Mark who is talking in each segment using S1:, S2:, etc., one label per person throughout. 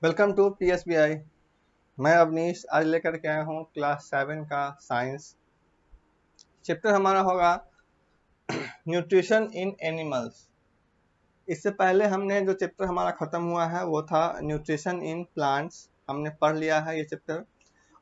S1: Welcome to PSBI। मैं अवनीश आज लेकर के आया हूँ क्लास 7 का साइंस। चैप्टर हमारा होगा न्यूट्रिशन इन एनिमल्स। इससे पहले हमने जो चैप्टर हमारा ख़त्म हुआ है वो था न्यूट्रिशन इन प्लांट्स। हमने पढ़ लिया है ये चैप्टर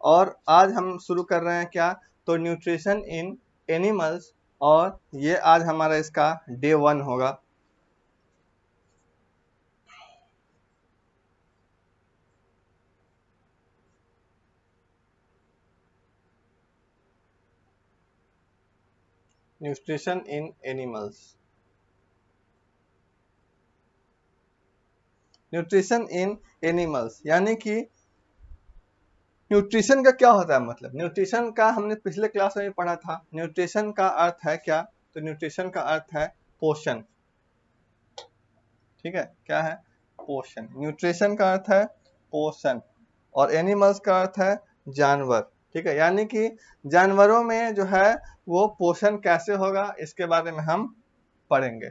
S1: और आज हम शुरू कर रहे हैं क्या, तो न्यूट्रिशन इन एनिमल्स। और ये आज हमारा इसका डे 1 होगा। Nutrition in animals. Nutrition in animals यानी कि न्यूट्रिशन का क्या होता है, मतलब न्यूट्रिशन का हमने पिछले क्लास में भी पढ़ा था। न्यूट्रिशन का अर्थ है क्या, तो न्यूट्रिशन का अर्थ है पोषण। ठीक है, क्या है? पोषण। न्यूट्रिशन का अर्थ है पोषण और एनिमल्स का अर्थ है जानवर। ठीक है, यानी कि जानवरों में जो है वो पोषण कैसे होगा इसके बारे में हम पढ़ेंगे।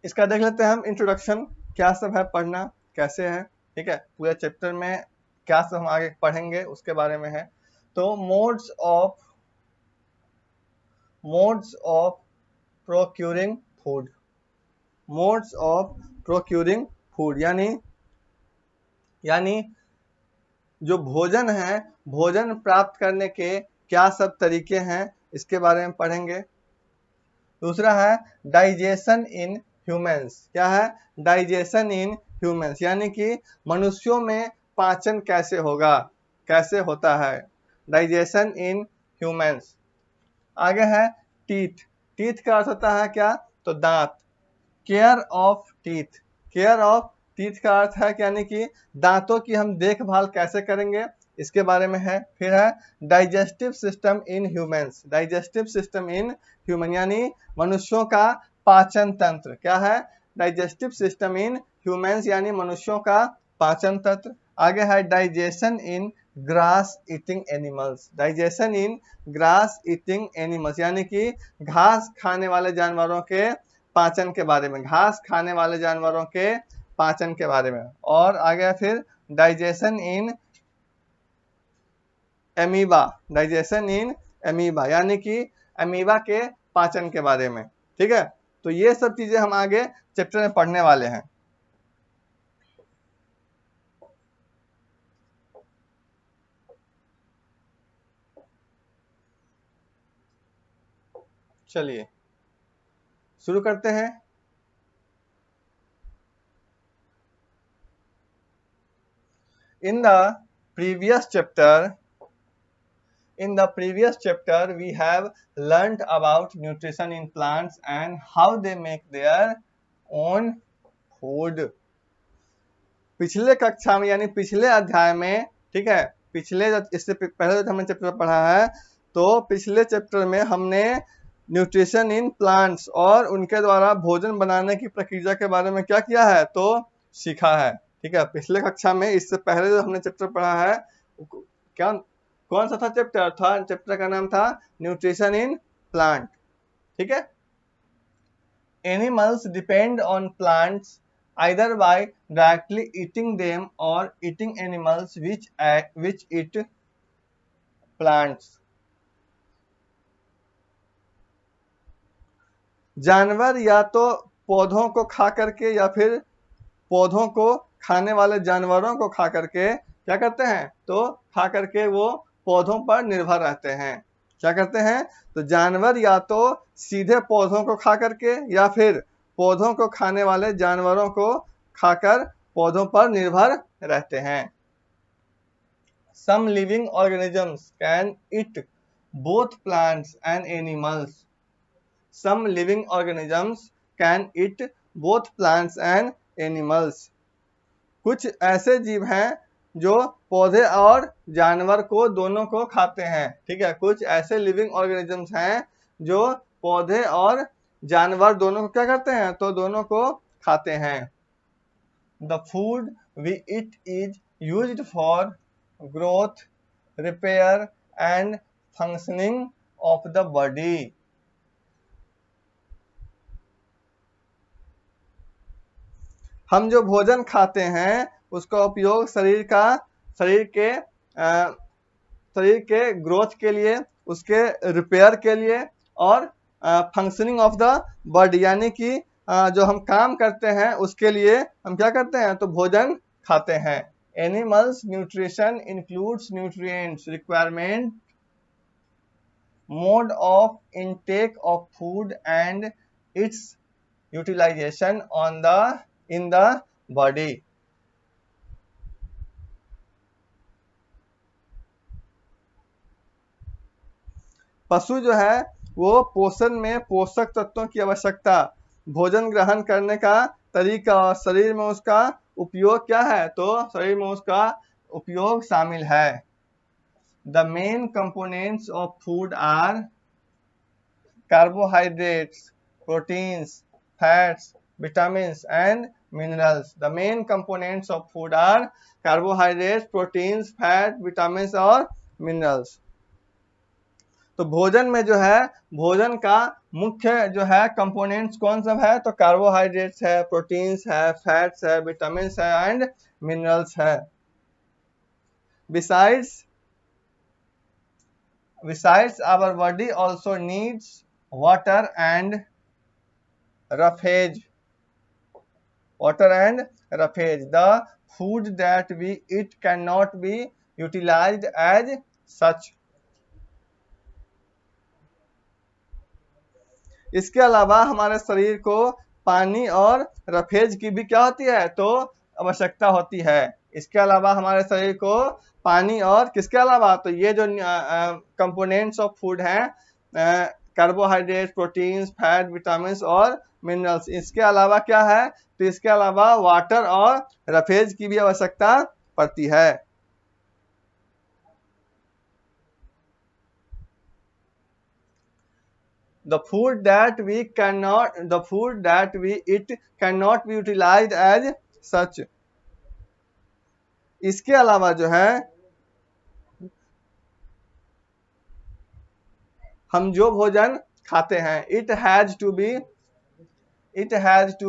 S1: इसका देख लेते हैं हम इंट्रोडक्शन, क्या सब है, पढ़ना कैसे है। ठीक है, पूरे चैप्टर में क्या सब हम आगे पढ़ेंगे उसके बारे में है। तो modes of procuring food. Modes of procuring food यानी जो भोजन है, भोजन प्राप्त करने के क्या सब तरीके हैं इसके बारे में पढ़ेंगे। दूसरा है डाइजेशन इन ह्यूमंस। क्या है? डाइजेशन इन ह्यूमंस यानी कि मनुष्यों में पाचन कैसे होगा, कैसे होता है, डाइजेशन इन ह्यूमंस। आगे है टीथ। टीथ का अर्थ होता है क्या, तो दांत। Care of teeth. Care of teeth का अर्थ है कि यानी कि दांतों की हम देखभाल कैसे करेंगे इसके बारे में है। फिर है digestive system in humans. Digestive system in human यानी मनुष्यों का पाचन तंत्र। क्या है? डाइजेस्टिव सिस्टम इन ह्यूमंस यानी मनुष्यों का पाचन तंत्र। आगे है डाइजेशन इन ग्रास ईटिंग एनिमल्स। डाइजेशन इन ग्रास ईटिंग एनिमल्स यानी कि घास खाने वाले जानवरों के पाचन के बारे में, घास खाने वाले जानवरों के पाचन के बारे में। और आगे फिर डाइजेशन इन एमीबा। डाइजेशन इन एमीबा यानी कि एमीबा के पाचन के बारे में। ठीक है, तो ये सब चीजें हम आगे चैप्टर में पढ़ने वाले हैं। चलिए शुरू करते हैं। In the previous chapter, we have learnt about nutrition in plants and how they make their own food. पिछले कक्षा में यानी पिछले अध्याय में, ठीक है, इससे पहले जो हमने चैप्टर पढ़ा है, तो पिछले चैप्टर में हमने न्यूट्रिशन इन प्लांट्स और उनके द्वारा भोजन बनाने की प्रक्रिया के बारे में क्या किया है, तो सीखा है। ठीक है, पिछले कक्षा में इससे पहले जो हमने चैप्टर पढ़ा है, क्या कौन सा था चैप्टर? चैप्टर का नाम था न्यूट्रिशन इन प्लांट। ठीक है, animals depend on plants either by directly eating them or eating animals which eat plants. जानवर या तो पौधों को खा करके या फिर पौधों को खाने वाले जानवरों को खा करके क्या करते हैं, तो खा करके वो पौधों पर निर्भर रहते हैं। क्या करते हैं, तो जानवर या तो सीधे पौधों को खा करके या फिर पौधों को खाने वाले जानवरों को खाकर पौधों पर निर्भर रहते हैं। Some living organisms can eat both plants and animals. Some living organisms can eat both plants and animals. कुछ ऐसे जीव हैं जो पौधे और जानवर को दोनों को खाते हैं। ठीक है, कुछ ऐसे लिविंग ऑर्गेनिजम्स हैं जो पौधे और जानवर दोनों को क्या करते हैं, तो दोनों को खाते हैं। The food we eat is used for growth, repair and functioning of the body. हम जो भोजन खाते हैं उसका उपयोग शरीर के ग्रोथ के लिए, उसके रिपेयर के लिए और फंक्शनिंग ऑफ द बॉडी, यानी कि जो हम काम करते हैं उसके लिए हम क्या करते हैं, तो भोजन खाते हैं। Animals nutrition includes nutrients requirement, mode of intake of food and its utilization in the body। पशु जो है वो पोषण में पोषक तत्वों की आवश्यकता, भोजन ग्रहण करने का तरीका और शरीर में उसका उपयोग क्या है, तो शरीर में उसका उपयोग शामिल है। The main components of food are carbohydrates, proteins, fats, vitamins and minerals। The main components of food are carbohydrates, proteins, fat, vitamins और minerals। तो भोजन में जो है, भोजन का मुख्य जो है कंपोनेंट्स कौन सब है, तो कार्बोहाइड्रेट्स है, प्रोटीन्स है, फैट्स है, विटामिन्स है एंड मिनरल्स है। Besides our body also needs water and roughage। The food that we eat cannot be utilized as such। इसके अलावा हमारे शरीर को पानी और रफेज की भी क्या होती है, तो आवश्यकता होती है। इसके अलावा हमारे शरीर को पानी और किसके अलावा, तो ये जो कंपोनेंट्स ऑफ फूड हैं, कार्बोहाइड्रेट, प्रोटीन्स, फैट, विटामिन्स और मिनरल्स, इसके अलावा क्या है, तो इसके अलावा वाटर और रफेज की भी आवश्यकता पड़ती है। The food that we eat cannot be utilized as such। इसके अलावा जो है हम जो भोजन खाते हैं, it has to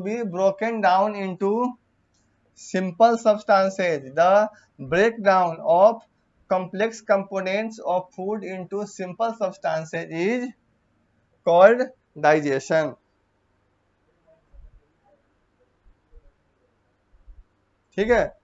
S1: be broken down into simple substances। The breakdown of complex components of food into simple substances is called digestion। ठीक है।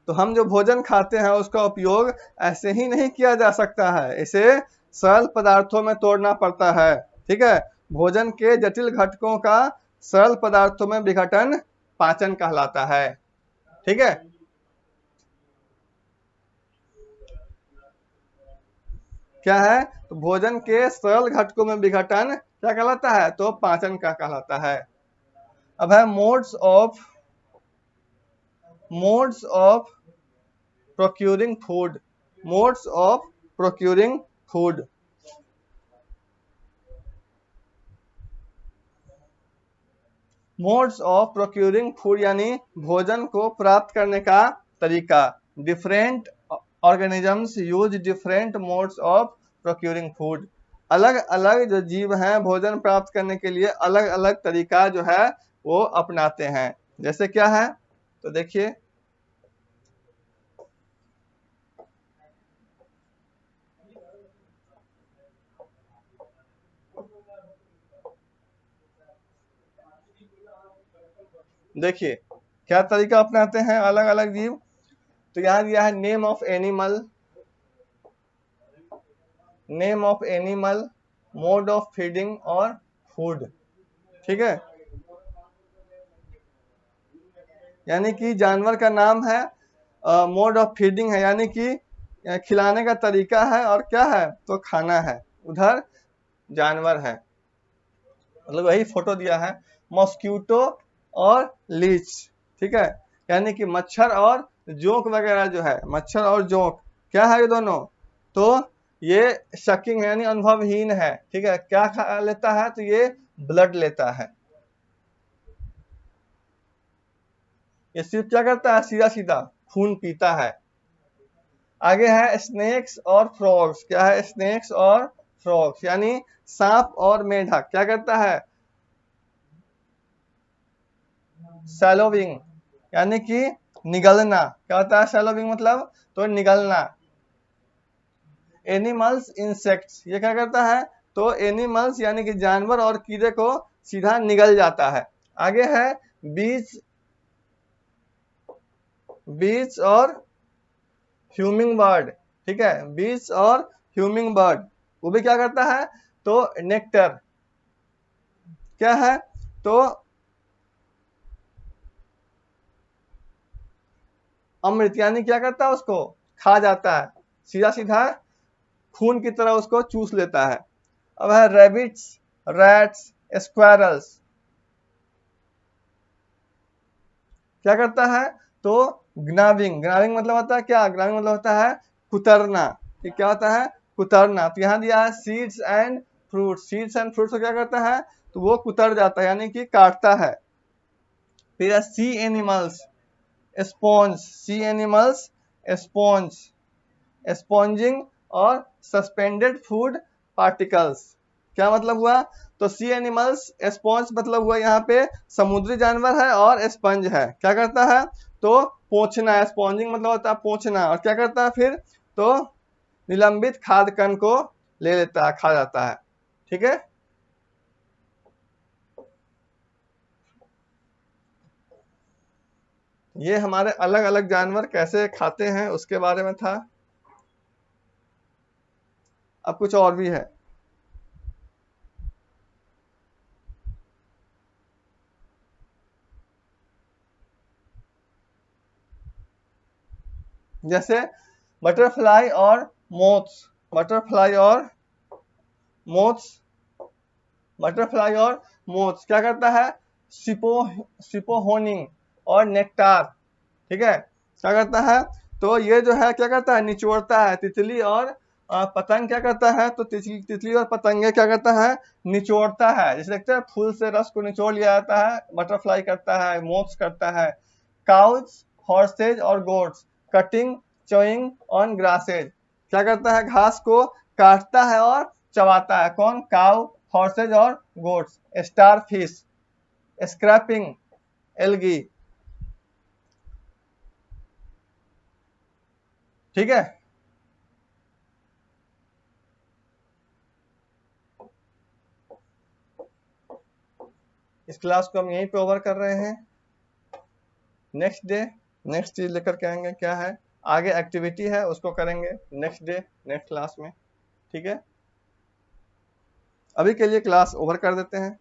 S1: तो हम जो भोजन खाते हैं उसका उपयोग ऐसे ही नहीं किया जा सकता है, इसे सरल पदार्थों में तोड़ना पड़ता है। ठीक है। भोजन के जटिल घटकों का सरल पदार्थों में विघटन पाचन कहलाता है। ठीक है। क्या है, तो भोजन के सरल घटकों में विघटन क्या कहलाता है, तो पाचन का कहलाता है। अब है modes of procuring food। modes of procuring food। modes of procuring food यानी भोजन को प्राप्त करने का तरीका। different organisms use different modes of procuring food। अलग अलग जो जीव हैं भोजन प्राप्त करने के लिए अलग अलग तरीका जो है वो अपनाते हैं। जैसे क्या है, तो देखिए देखिए क्या तरीका अपनाते हैं अलग अलग जीव। तो यहाँ दिया है name of animal, mode of feeding और फूड। ठीक है। यानी कि जानवर का नाम है, मोड ऑफ फीडिंग है यानी कि खिलाने का तरीका है, और क्या है, तो खाना है। उधर जानवर है, मतलब वही फोटो दिया है, मॉस्क्यूटो और लीच। ठीक है। यानी कि मच्छर और जोंक वगैरह जो है, मच्छर और जोंक क्या है ये दोनों, तो ये शकिंग यानी अनुभवहीन है। ठीक है। क्या खा लेता है, तो ये ब्लड लेता है। ये सिर्फ क्या करता है, सीधा सीधा खून पीता है। आगे है स्नेक्स और फ्रॉग्स। क्या है? स्नेक्स और फ्रॉग्स यानी सांप और मेढक क्या करता है? सैलोविंग यानी कि निगलना। क्या होता है सैलोविंग मतलब? तो निगलना। एनिमल्स इंसेक्ट्स ये क्या करता है? तो एनिमल्स यानी कि जानवर और कीड़े को सीधा निगल जाता है। आगे है बीज, बीज और ह्यूमिंग बर्ड। ठीक है, बीज और ह्यूमिंग बर्ड वो भी क्या करता है? तो नेक्टर क्या है? तो अमृत यानी क्या करता है? उसको खा जाता है, सीधा सीधा खून की तरह उसको चूस लेता है। अब है रैबिट्स, रैट्स, स्क्वायरल्स क्या करता है? तो ग्नाविंग। ग्नाविंग मतलब होता है क्या? ग्नाविंग मतलब होता है कुतरना। ये क्या होता है? कुतरना। तो यहाँ दिया है seeds and fruits. Seeds and fruits को क्या करता है? तो वो कुतर जाता है यानी कि काटता है। फिर है सी एनिमल्स, स्पॉन्ज। सी एनिमल्स स्पॉन्ज, स्पॉन्जिंग और सस्पेंडेड फूड पार्टिकल्स। क्या मतलब हुआ? तो सी एनिमल्स स्पॉन्ज मतलब हुआ यहाँ पे समुद्री जानवर है और स्पंज है। क्या करता है? तो पोंछना है। स्पॉन्जिंग मतलब होता है पोंछना। और क्या करता है फिर? तो निलंबित खाद्य कण को ले लेता है, खा जाता है। ठीक है, ये हमारे अलग अलग जानवर कैसे खाते हैं उसके बारे में था। अब कुछ और भी है। जैसे बटरफ्लाई और मोथ्स। बटरफ्लाई और मोथ्स, बटरफ्लाई और मोथ्स क्या करता है? सिपो, सिपोहोनिंग और नेक्टार। ठीक है, क्या करता है? तो ये जो है क्या करता है? निचोड़ता है। तितली और पतंग क्या करता है? तो तितली, तितली और पतंगे क्या करता है? निचोड़ता है। जैसे देखते हैं फूल से रस को निचोड़ लिया जाता है, बटरफ्लाई करता है, मोथ्स करता है। काउज, हॉर्सेज और गोट्स कटिंग, चोइंग ऑन ग्रासेज क्या करता है? घास को काटता है और चबाता है। कौन? काउ, हॉर्सेज और goats. Starfish scraping algae. ठीक है, इस क्लास को हम यहीं पे ओवर कर रहे हैं। नेक्स्ट डे नेक्स्ट चीज लेकर के आएंगे। क्या है? आगे एक्टिविटी है उसको करेंगे नेक्स्ट डे, नेक्स्ट क्लास में। ठीक है, अभी के लिए क्लास ओवर कर देते हैं।